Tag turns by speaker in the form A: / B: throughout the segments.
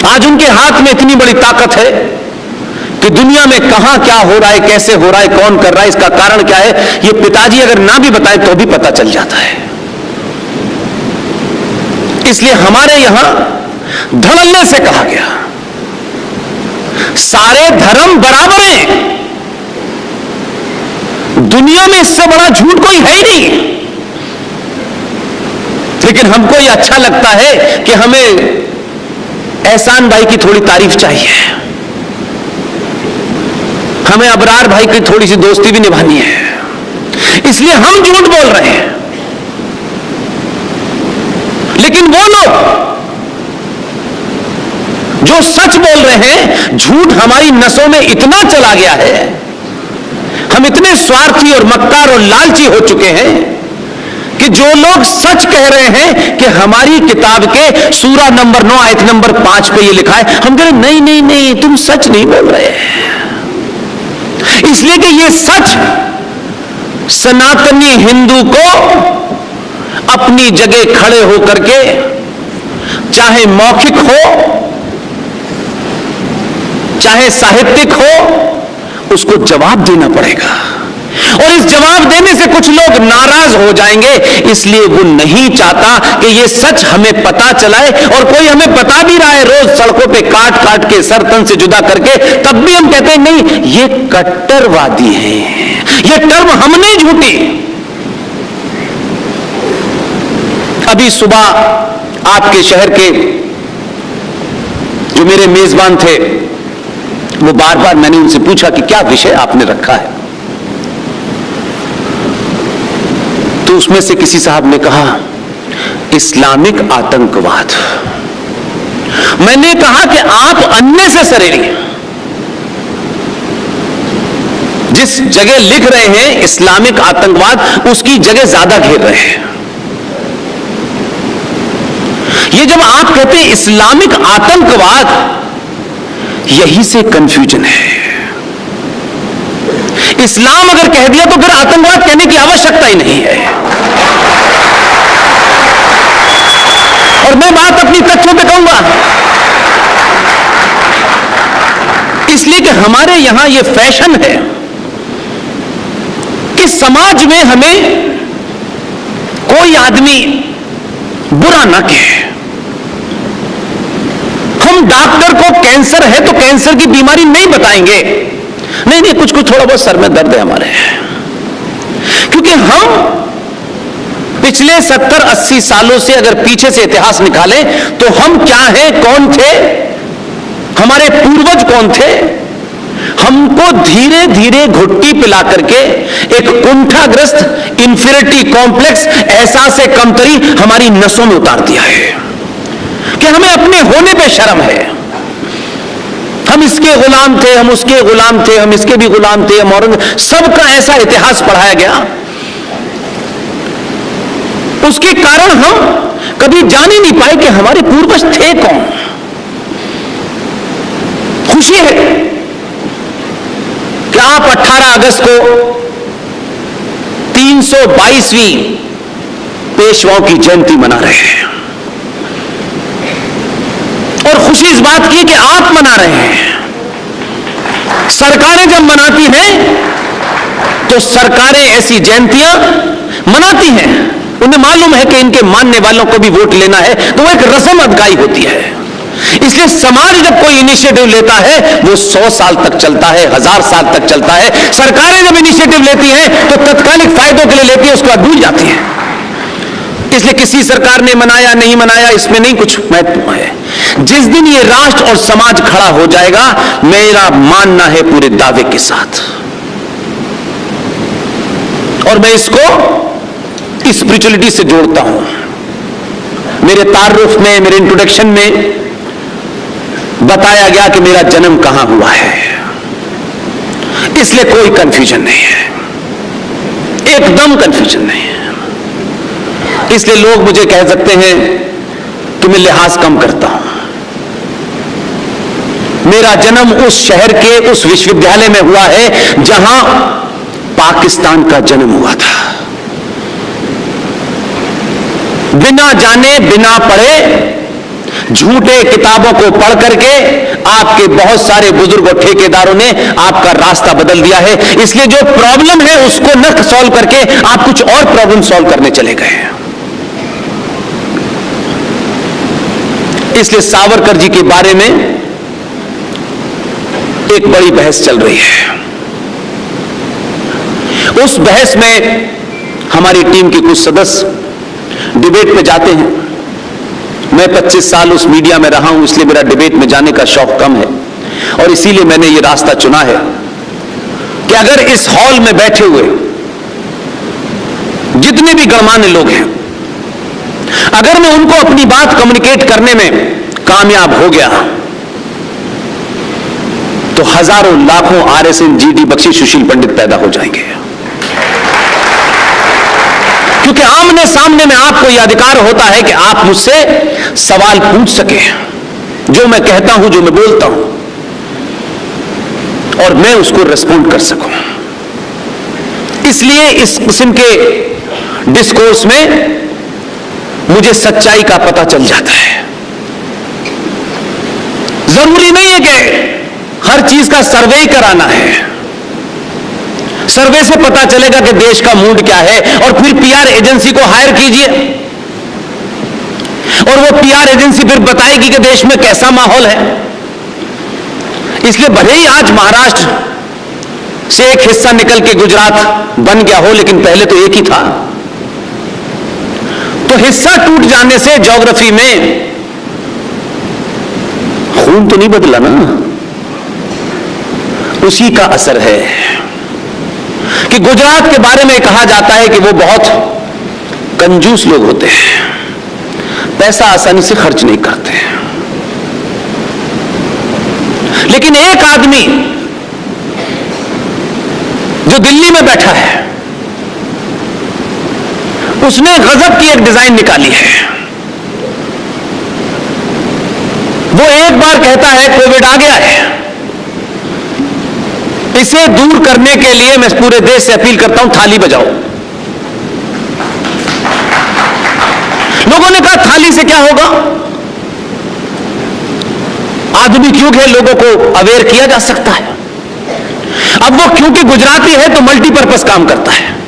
A: आज उनके हाथ में इतनी बड़ी ताकत है कि दुनिया में कहां क्या हो रहा है, कैसे हो रहा है, कौन कर रहा है, इसका कारण क्या है, ये पिताजी अगर ना भी बताए तो भी पता चल जाता है। इसलिए हमारे यहां धड़ल्ले से कहा गया, सारे धर्म बराबर हैं, दुनिया में इससे बड़ा झूठ कोई है ही नहीं। लेकिन हमको ये अच्छा लगता है कि हमें एहसान भाई की थोड़ी तारीफ चाहिए, हमें अबरार भाई की थोड़ी सी दोस्ती भी निभानी है, इसलिए हम झूठ बोल रहे हैं। लेकिन वो लोग जो सच बोल रहे हैं, झूठ हमारी नसों में इतना चला गया है, हम इतने स्वार्थी और मक्कार और लालची हो चुके हैं कि जो लोग सच कह रहे हैं कि हमारी किताब के सूरा नंबर 9 आयत नंबर 5 पे ये लिखा है, हम कह रहे नहीं नहीं नहीं, तुम सच नहीं बोल रहे। इसलिए कि ये सच सनातनी हिंदू को अपनी जगह खड़े होकर के, चाहे मौखिक हो चाहे साहित्यिक हो, उसको जवाब देना पड़ेगा। और इस जवाब देने से कुछ लोग नाराज हो जाएंगे, इसलिए वो नहीं चाहता कि ये सच हमें पता चलाए। और कोई हमें बता भी रहा है रोज सड़कों पे काट काट के सर तन से जुदा करके, तब भी हम कहते हैं नहीं, ये कट्टरवादी हैं। ये टर्म हमने झूठी। अभी सुबह आपके शहर के जो मेरे मेजबान थे, वो बार बार मैंने उनसे पूछा कि क्या विषय आपने रखा है, तो उसमें से किसी साहब ने कहा इस्लामिक आतंकवाद। मैंने कहा कि आप अननेसेसरी जिस जगह लिख रहे हैं इस्लामिक आतंकवाद, उसकी जगह ज्यादा घेर रहे हैं। ये जब आप कहते हैं इस्लामिक आतंकवाद, यही से कंफ्यूजन है। इस्लाम अगर कह दिया तो फिर आतंकवाद कहने की आवश्यकता ही नहीं है। और मैं बात अपनी तथ्यों पे कहूंगा, इसलिए कि हमारे यहां यह फैशन है कि समाज में हमें कोई आदमी बुरा ना कहे। हम डॉक्टर को कैंसर है तो कैंसर की बीमारी नहीं बताएंगे, नहीं नहीं कुछ कुछ थोड़ा बहुत सर में दर्द है हमारे, क्योंकि हम पिछले 70-80 सालों से अगर पीछे से इतिहास निकालें तो हम क्या हैं, कौन थे, हमारे पूर्वज कौन थे। हमको धीरे धीरे घुट्टी पिला करके एक कुंठाग्रस्त इंफीरियरिटी कॉम्प्लेक्स, एहसास कमतरी हमारी नसों में उतार दिया है कि हमें अपने होने पे शर्म है। हम इसके गुलाम थे, हम उसके गुलाम थे, हम इसके भी गुलाम थे, हम और सबका ऐसा इतिहास पढ़ाया गया। उसके कारण हम कभी जान ही नहीं पाए कि हमारे पूर्वज थे कौन। खुशी है कि आप 18 अगस्त को 322वीं पेशवाओं की जयंती मना रहे हैं, और खुशी इस बात की कि आप मना रहे हैं। सरकारें जब मनाती हैं तो सरकारें ऐसी जयंतियां मनाती हैं, उन्हें मालूम है कि इनके मानने वालों को भी वोट लेना है, तो वो एक रस्म अदगाई होती है। इसलिए समाज जब कोई इनिशिएटिव लेता है वो 100 साल तक चलता है, 1000 साल तक चलता है। सरकारें जब इनिशिएटिव लेती हैं तो तत्कालिक फायदों के लिए लेती है, उसके बाद भूल जाती है। इसलिए किसी सरकार ने मनाया नहीं मनाया इसमें नहीं कुछ महत्व है। जिस दिन ये राष्ट्र और समाज खड़ा हो जाएगा, मेरा मानना है पूरे दावे के साथ, और मैं इसको स्पिरिचुअलिटी से जोड़ता हूं। मेरे तारुफ में, मेरे इंट्रोडक्शन में बताया गया कि मेरा जन्म कहां हुआ है, इसलिए कोई कंफ्यूजन नहीं है, एकदम कंफ्यूजन नहीं है। इसलिए लोग मुझे कह सकते हैं कि मैं लिहाज कम करता हूं। मेरा जन्म उस शहर के उस विश्वविद्यालय में हुआ है जहां पाकिस्तान का जन्म हुआ था। बिना जाने बिना पढ़े झूठे किताबों को पढ़ करके आपके बहुत सारे बुजुर्ग और ठेकेदारों ने आपका रास्ता बदल दिया है। इसलिए जो प्रॉब्लम है उसको न सॉल्व करके आप कुछ और प्रॉब्लम सॉल्व करने चले गए। इसलिए सावरकर जी के बारे में एक बड़ी बहस चल रही है। उस बहस में हमारी टीम के कुछ सदस्य डिबेट में जाते हैं। मैं 25 साल उस मीडिया में रहा हूं, इसलिए मेरा डिबेट में जाने का शौक कम है और इसीलिए मैंने यह रास्ता चुना है कि अगर इस हॉल में बैठे हुए जितने भी गणमान्य लोग हैं, अगर मैं उनको अपनी बात कम्युनिकेट करने में कामयाब हो गया तो हजारों लाखों RSN, GD बख्शी, सुशील पंडित पैदा हो जाएंगे। क्योंकि आमने सामने में आपको यह अधिकार होता है कि आप मुझसे सवाल पूछ सके, जो मैं कहता हूं, जो मैं बोलता हूं, और मैं उसको रिस्पॉन्ड कर सकूं। इसलिए इस किस्म के डिस्कोर्स में मुझे सच्चाई का पता चल जाता है। जरूरी नहीं है कि हर चीज का सर्वे ही कराना है। सर्वे से पता चलेगा कि देश का मूड क्या है और फिर PR एजेंसी को हायर कीजिए और वो PR एजेंसी फिर बताएगी कि देश में कैसा माहौल है। इसलिए भले ही आज महाराष्ट्र से एक हिस्सा निकल के गुजरात बन गया हो, लेकिन पहले तो एक ही था। तो हिस्सा टूट जाने से ज्योग्राफी में खून तो नहीं बदला ना, उसी का असर है कि गुजरात के बारे में कहा जाता है कि वो बहुत कंजूस लोग होते हैं, पैसा आसानी से खर्च नहीं करते। लेकिन एक आदमी जो दिल्ली में बैठा है, उसने गजब की एक डिजाइन निकाली है। वो एक बार कहता है कोविड आ गया है, इसे दूर करने के लिए मैं पूरे देश से अपील करता हूं, थाली बजाओ। लोगों ने कहा थाली से क्या होगा? आदमी क्यों है, लोगों को अवेयर किया जा सकता है। अब वो क्योंकि गुजराती है तो मल्टीपर्पज काम करता है।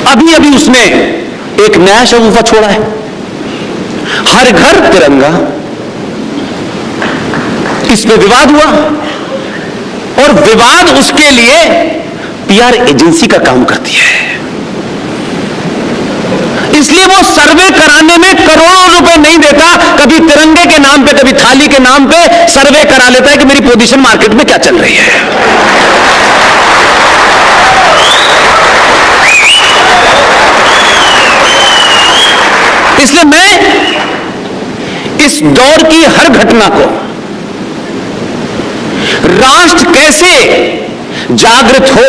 A: अभी अभी उसने एक नया शगुफा छोड़ा है, हर घर तिरंगा। इस पे विवाद हुआ और विवाद उसके लिए PR एजेंसी का काम करती है। इसलिए वो सर्वे कराने में करोड़ों रुपए नहीं देता, कभी तिरंगे के नाम पे, कभी थाली के नाम पे सर्वे करा लेता है कि मेरी पोजीशन मार्केट में क्या चल रही है। इसलिए मैं इस दौर की हर घटना को, राष्ट्र कैसे जागृत हो,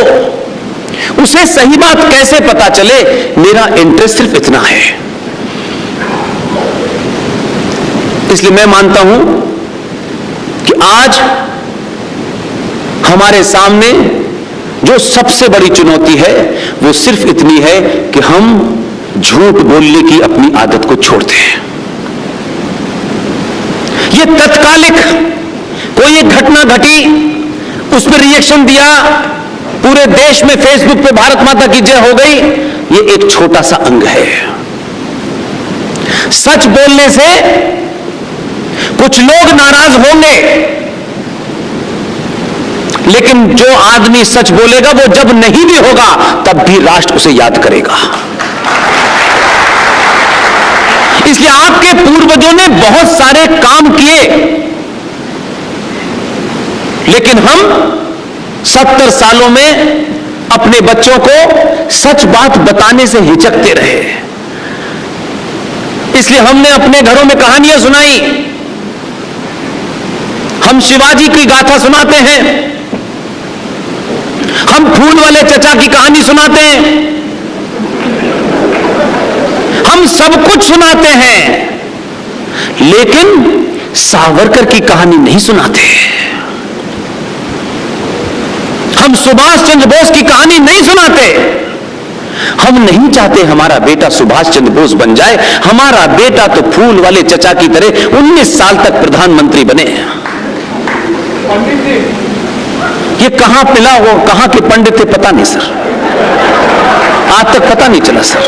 A: उसे सही बात कैसे पता चले, मेरा इंटरेस्ट सिर्फ इतना है। इसलिए मैं मानता हूं कि आज हमारे सामने जो सबसे बड़ी चुनौती है वो सिर्फ इतनी है कि हम झूठ बोलने की अपनी आदत को छोड़ दें। ये तत्कालिक कोई एक घटना घटी, उस पर रिएक्शन दिया, पूरे देश में फेसबुक पे भारत माता की जय हो गई, ये एक छोटा सा अंग है। सच बोलने से कुछ लोग नाराज होंगे, लेकिन जो आदमी सच बोलेगा वो जब नहीं भी होगा तब भी राष्ट्र उसे याद करेगा। इसलिए आपके पूर्वजों ने बहुत सारे काम किए, लेकिन हम 70 सालों में अपने बच्चों को सच बात बताने से हिचकते रहे। इसलिए हमने अपने घरों में कहानियां सुनाई। हम शिवाजी की गाथा सुनाते हैं, हम फूल वाले चचा की कहानी सुनाते हैं, हम सब कुछ सुनाते हैं, लेकिन सावरकर की कहानी नहीं सुनाते। हम सुभाष चंद्र बोस की कहानी नहीं सुनाते, हम नहीं चाहते हमारा बेटा सुभाष चंद्र बोस बन जाए, हमारा बेटा तो फूल वाले चचा की तरह 19 साल तक प्रधानमंत्री बने। ये कहां पिला हो, कहां के पंडित थे पता नहीं सर, आज तक पता नहीं चला सर।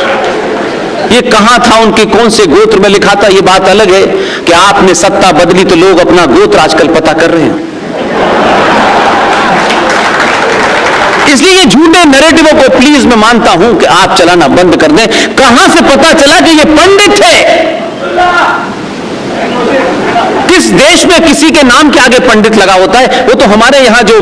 A: ये कहां था, उनके कौन से गोत्र में लिखा था, ये बात अलग है कि आपने सत्ता बदली तो लोग अपना गोत्र आजकल पता कर रहे हैं। इसलिए ये झूठे नैरेटिवों को प्लीज मैं मानता हूं कि आप चलाना बंद कर दें। कहां से पता चला कि ये पंडित थे? किस देश में किसी के नाम के आगे पंडित लगा होता है? वो तो हमारे यहां जो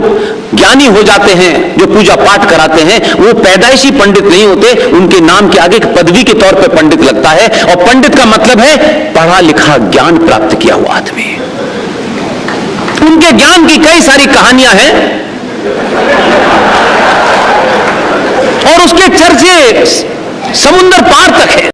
A: ज्ञानी हो जाते हैं, जो पूजा पाठ कराते हैं, वो पैदाइशी पंडित नहीं होते, उनके नाम के आगे पदवी के तौर पर पंडित लगता है। और पंडित का मतलब है पढ़ा लिखा, ज्ञान प्राप्त किया हुआ आदमी। उनके ज्ञान की कई सारी कहानियां हैं और उसके चर्चे समुद्र पार तक है।